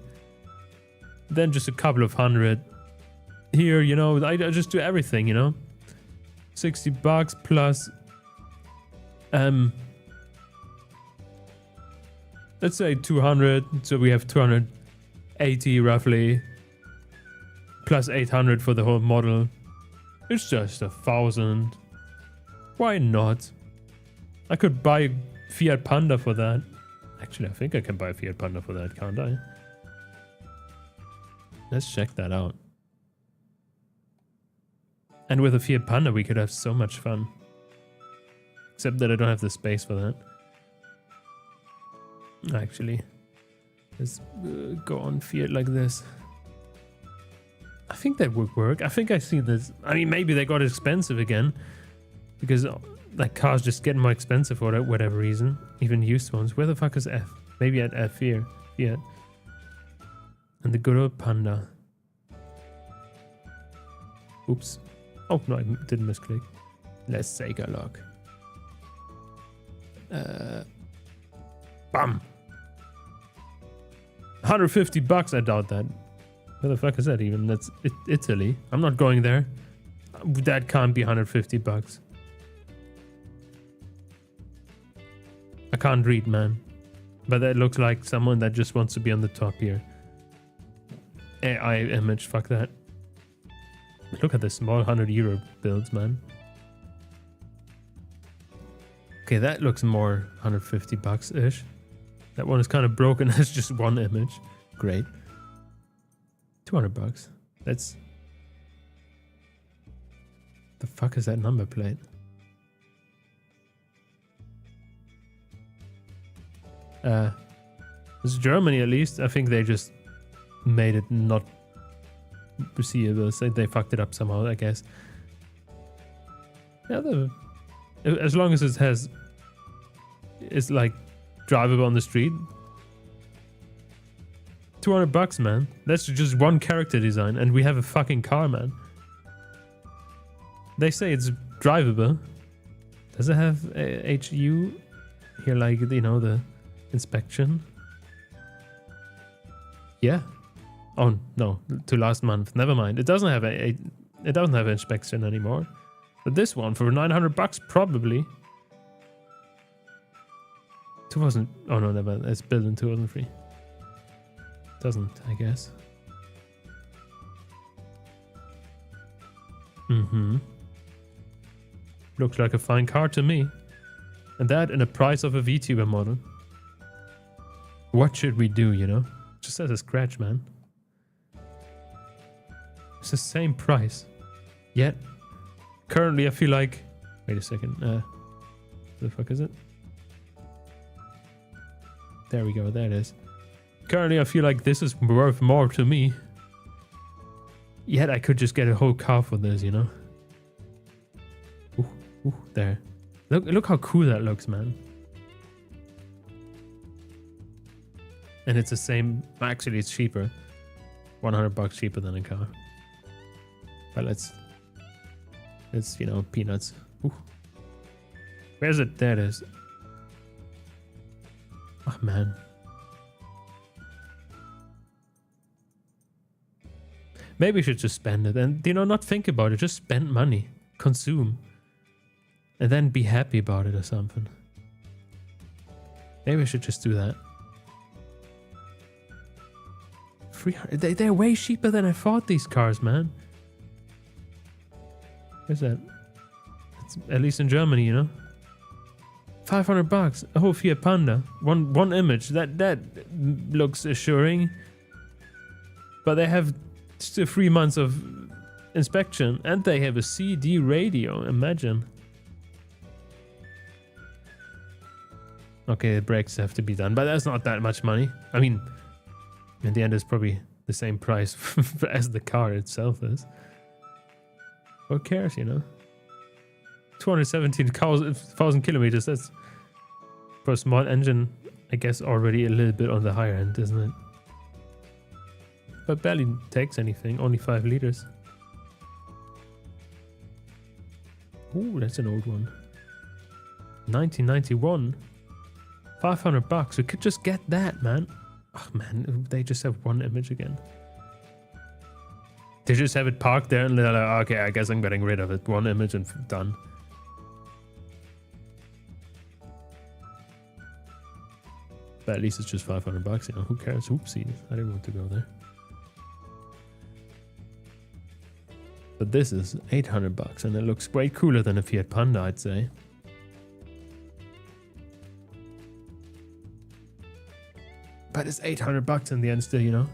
Then just a couple of hundred here, you know, I just do everything, you know. 60 bucks plus let's say 200, so we have 280 roughly, plus 800 for the whole model. It's just 1,000. Why not? I could buy a Fiat Panda for that. Actually, I think I can buy a Fiat Panda for that, can't I? Let's check that out. And with a Fiat Panda, we could have so much fun. Except that I don't have the space for that. Actually, let's go on Fiat like this. I think that would work. I think I see this. I mean, maybe they got expensive again because like cars just get more expensive for whatever reason. Even used ones. Where the fuck is F? Maybe at F here. Fiat. And the good old Panda. Oops. Oh no, I didn't misclick. Let's take a look. Bam. 150 bucks, I doubt that. Where the fuck is that even? That's Italy. I'm not going there. That can't be 150 bucks. I can't read, man. But that looks like someone that just wants to be on the top here. AI image, fuck that. Look at the small 100 euro builds, man. Okay, that looks more 150 bucks-ish. That one is kind of broken. That's just one image. Great. 200 bucks. That's... The fuck is that number plate? It's Germany at least. I think they just made it not seeable. So they fucked it up somehow, I guess. Yeah, as long as it has... It's like drivable on the street. 200 bucks, man. That's just one character design, and we have a fucking car, man. They say it's drivable. Does it have HU here, like, you know, the inspection? Yeah. Oh no, to last month. Never mind. It doesn't have it doesn't have inspection anymore. But this one for 900 bucks, probably. 2000. Oh no, never. It's built in 2003. Doesn't, I guess. Mm-hmm. Looks like a fine car to me. And that in the price of a VTuber model. What should we do, you know? Just as a scratch, man. It's the same price. Yet, currently I feel like... Wait a second. Where the fuck is it? There we go, there it is. Currently I feel like this is worth more to me. Yet I could just get a whole car for this, you know? Ooh, there. Look how cool that looks, man. And it's the same... Actually, it's cheaper. $100 cheaper than a car. But it's, you know, peanuts. Ooh. Where's it? There it is. Oh, man. Maybe we should just spend it and, you know, not think about it. Just spend money. Consume. And then be happy about it or something. Maybe we should just do that. 300. They're way cheaper than I thought, these cars, man. Where's that? It's, at least in Germany, you know? $500. A whole Fiat Panda. One image. That looks assuring. But they have still 3 months of inspection. And they have a CD radio. Imagine. Okay, the brakes have to be done. But that's not that much money. I mean, in the end, it's probably the same price as the car itself is. Who cares, you know? 217,000 kilometers. That's for a small engine, I guess, already a little bit on the higher end, isn't it? But barely takes anything. Only 5 liters. Ooh, that's an old one. 1991. $500. We could just get that, man. Oh man, they just have one image again. They just have it parked there and they're like, okay, I guess I'm getting rid of it. One image and done. But at least it's just $500, you know. Who cares? Oopsies. I didn't want to go there. But this is $800 and it looks way cooler than a Fiat Panda, I'd say. But it's $800 in the end still, you know.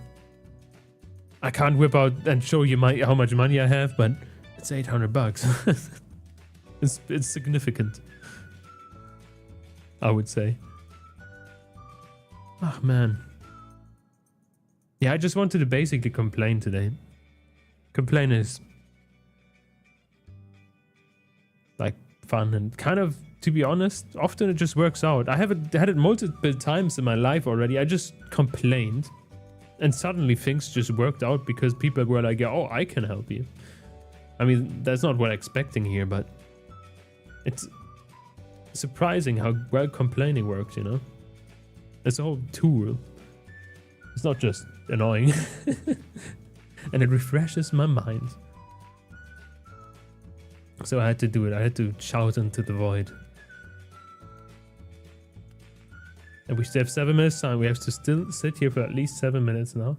I can't whip out and show you how much money I have, but it's $800. It's significant, I would say. Oh man. Yeah, I just wanted to basically complain today. Complain is like fun and kind of, to be honest, often it just works out. I haven't had it multiple times in my life already. I just complained and suddenly things just worked out because people were like, yeah, oh, I can help you. I mean, that's not what I'm expecting here, but it's surprising how well complaining works, you know? It's a whole tool. It's not just annoying. And it refreshes my mind. So I had to do it. I had to shout into the void. And we still have 7 minutes time. We have to still sit here for at least 7 minutes now.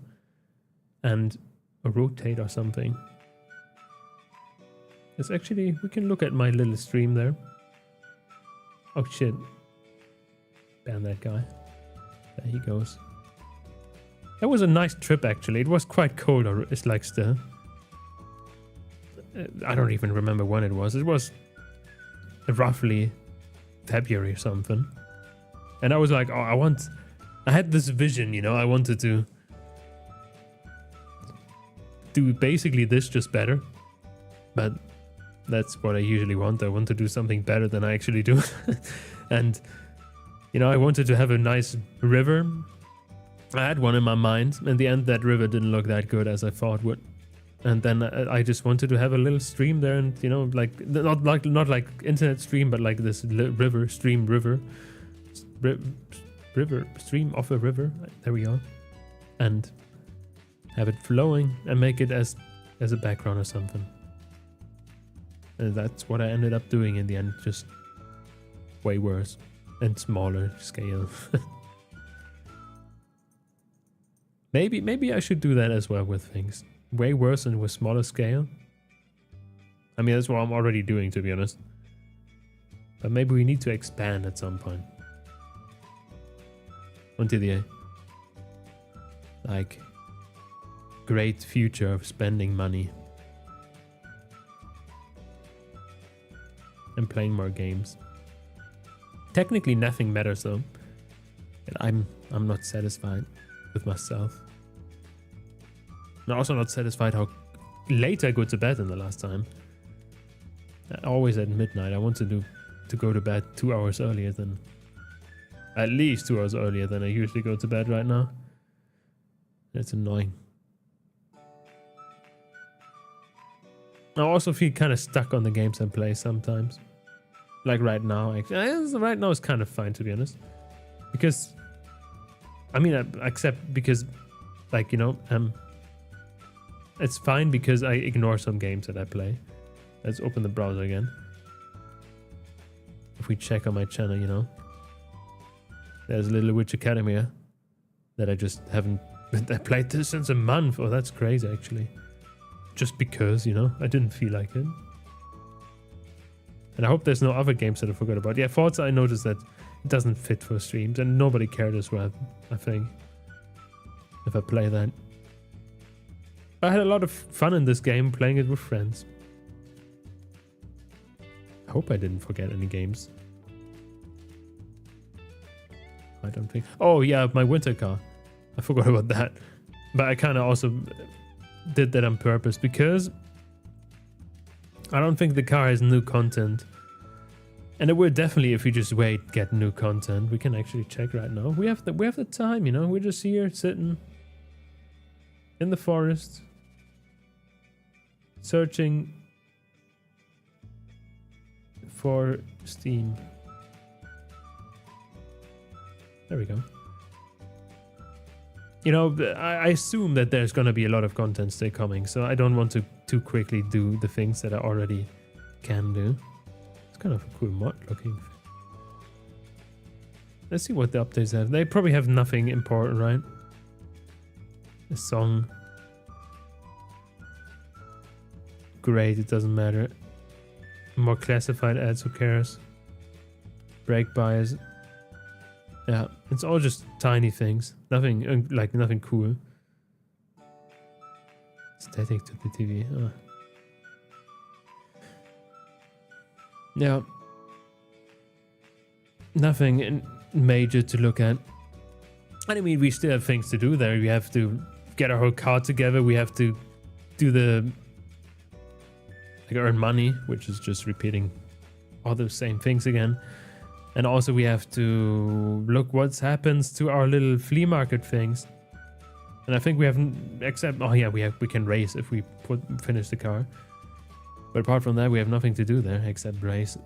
And rotate or something. It's actually, we can look at my little stream there. Oh shit. Ban that guy. There he goes. That was a nice trip actually. It was quite cold, or it's like still. I don't even remember when it was. It was roughly February or something. And I was like, oh, I had this vision, you know, I wanted to do basically this just better. But that's what I usually want. I want to do something better than I actually do. And, you know, I wanted to have a nice river. I had one in my mind. In the end, that river didn't look that good as I thought would. And then I just wanted to have a little stream there, and you know, like not like internet stream, but like this river stream off a river. There we go, and have it flowing and make it as a background or something. And that's what I ended up doing in the end, just way worse and smaller scale. Maybe I should do that as well with things. Way worse and with smaller scale. I mean, that's what I'm already doing, to be honest. But maybe we need to expand at some point. Onto the like great future of spending money and playing more games. Technically nothing matters though. And I'm not satisfied with myself. I'm also not satisfied how late I go to bed in the last time. Always at midnight. I want to go to bed 2 hours earlier than at least 2 hours earlier than I usually go to bed right now. It's annoying. I also feel kind of stuck on the games I play sometimes. Like right now, right now is kind of fine to be honest. Because, I mean, except because, like, you know, it's fine because I ignore some games that I play. Let's open the browser again. If we check on my channel, you know, there's Little Witch Academia that I just haven't I played this since a month. Oh, that's crazy actually. Just because, you know, I didn't feel like it. And I hope there's no other games that I forgot about. Yeah, Forza, I noticed that it doesn't fit for streams and nobody cared as well, I think, if I play that. I had a lot of fun in this game playing it with friends. I hope I didn't forget any games. I don't think. Oh yeah, my winter car. I forgot about that. But I kind of also did that on purpose because I don't think the car has new content. And it will definitely, if we just wait, get new content. We can actually check right now. We have the time, you know. We're just here sitting in the forest, searching for Steam. There we go. You know, I assume that there's going to be a lot of content still coming, so I don't want to too quickly do the things that I already can do. It's kind of a cool mod looking. Let's see what the updates have. They probably have nothing important, right? A song. Great, it doesn't matter. More classified ads, who cares? Break bias. Yeah, it's all just tiny things. Nothing, like nothing cool. Static to the TV. Oh. Yeah. Nothing major to look at. I mean, we still have things to do there. We have to get our whole card together. We have to do the... like earn money, which is just repeating all the same things again. And also we have to look what happens to our little flea market things. And I think we haven't, except, oh yeah, we can race if we finish the car. But apart from that, we have nothing to do there except race.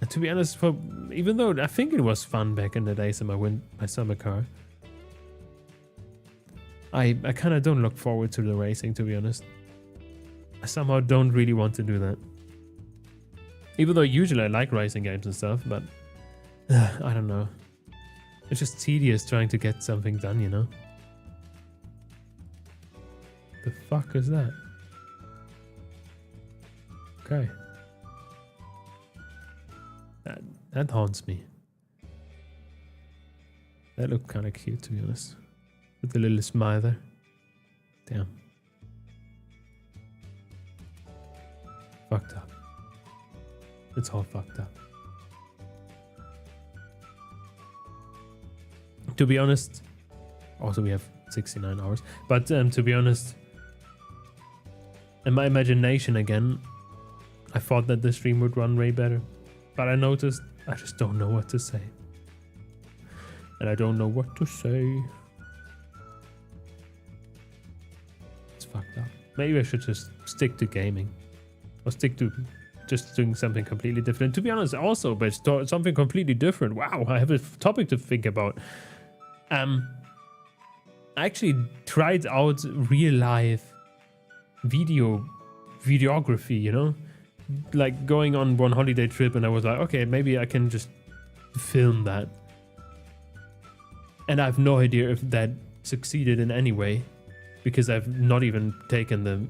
And to be honest, even though I think it was fun back in the days in my summer car, I kind of don't look forward to the racing, to be honest. I somehow don't really want to do that. Even though usually I like racing games and stuff, but I don't know. It's just tedious trying to get something done, you know? The fuck is that? Okay. That haunts me. That looked kind of cute, to be honest. With the little smile there. Damn. Fucked up. It's all fucked up. To be honest, also we have 69 hours, but to be honest, in my imagination again, I thought that the stream would run way better, but I noticed I just don't know what to say. And I don't know what to say. It's fucked up. Maybe I should just stick to gaming. Or stick to just doing something completely different. To be honest, also, but something completely different. Wow, I have a topic to think about. I actually tried out real life videography, you know? Like going on one holiday trip and I was like, okay, maybe I can just film that. And I have no idea if that succeeded in any way because I've not even taken the...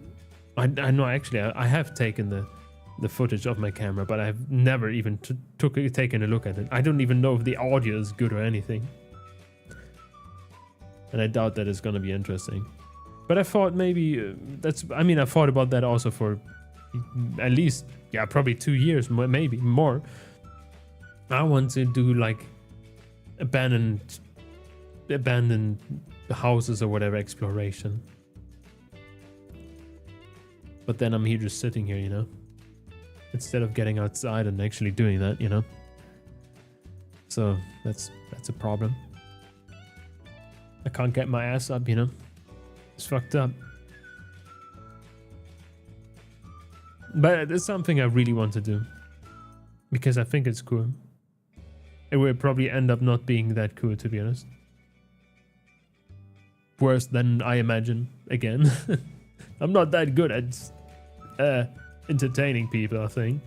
I know actually I have taken the the footage of my camera, but I've never even taken a look at it. I don't even know if the audio is good or anything. And I doubt that it's gonna be interesting. But I thought maybe I thought about that also for at least, yeah, probably 2 years, maybe more. I want to do like abandoned houses or whatever exploration. But then I'm here just sitting here, you know, instead of getting outside and actually doing that, you know. So that's a problem. I can't get my ass up, you know. It's fucked up. But it's something I really want to do because I think it's cool. It will probably end up not being that cool, to be honest. Worse than I imagine, again. I'm not that good at entertaining people, I think.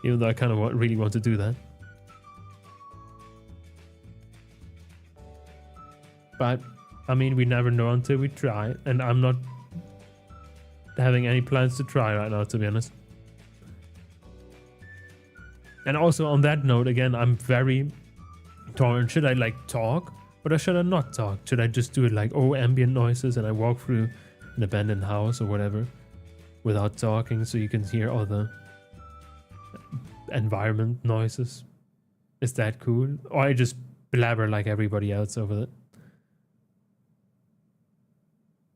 Even though I kind of really want to do that. But, I mean, we never know until we try. And I'm not having any plans to try right now, to be honest. And also on that note, again, I'm very torn. Should I like talk or should I not talk? Should I just do it like, oh, ambient noises and I walk through an abandoned house or whatever without talking so you can hear all the environment noises? Is that cool? Or I just blabber like everybody else over it?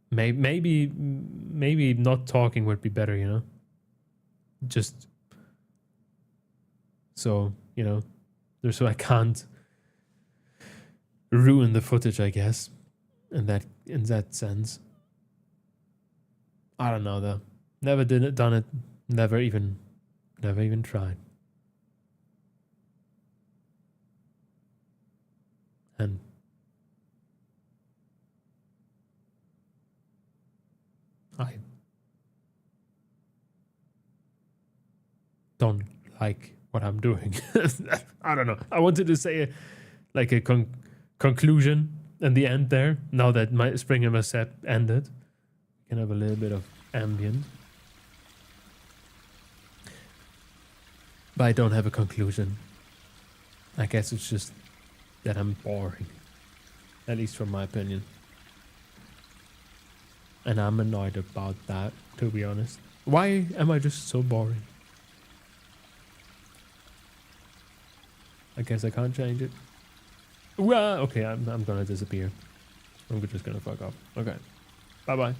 Maybe not talking would be better, you know? Just so, you know, so I can't ruin the footage, I guess, in that sense. I don't know though. Never done it. Never even tried. And I don't like what I'm doing. I don't know. I wanted to say a conclusion in the end there. Now that my Spring and my Sep ended, we can have a little bit of ambient. But I don't have a conclusion. I guess it's just that I'm boring. At least from my opinion. And I'm annoyed about that, to be honest. Why am I just so boring? I guess I can't change it. Well, okay, I'm gonna disappear. I'm just gonna fuck off. Okay. Bye-bye.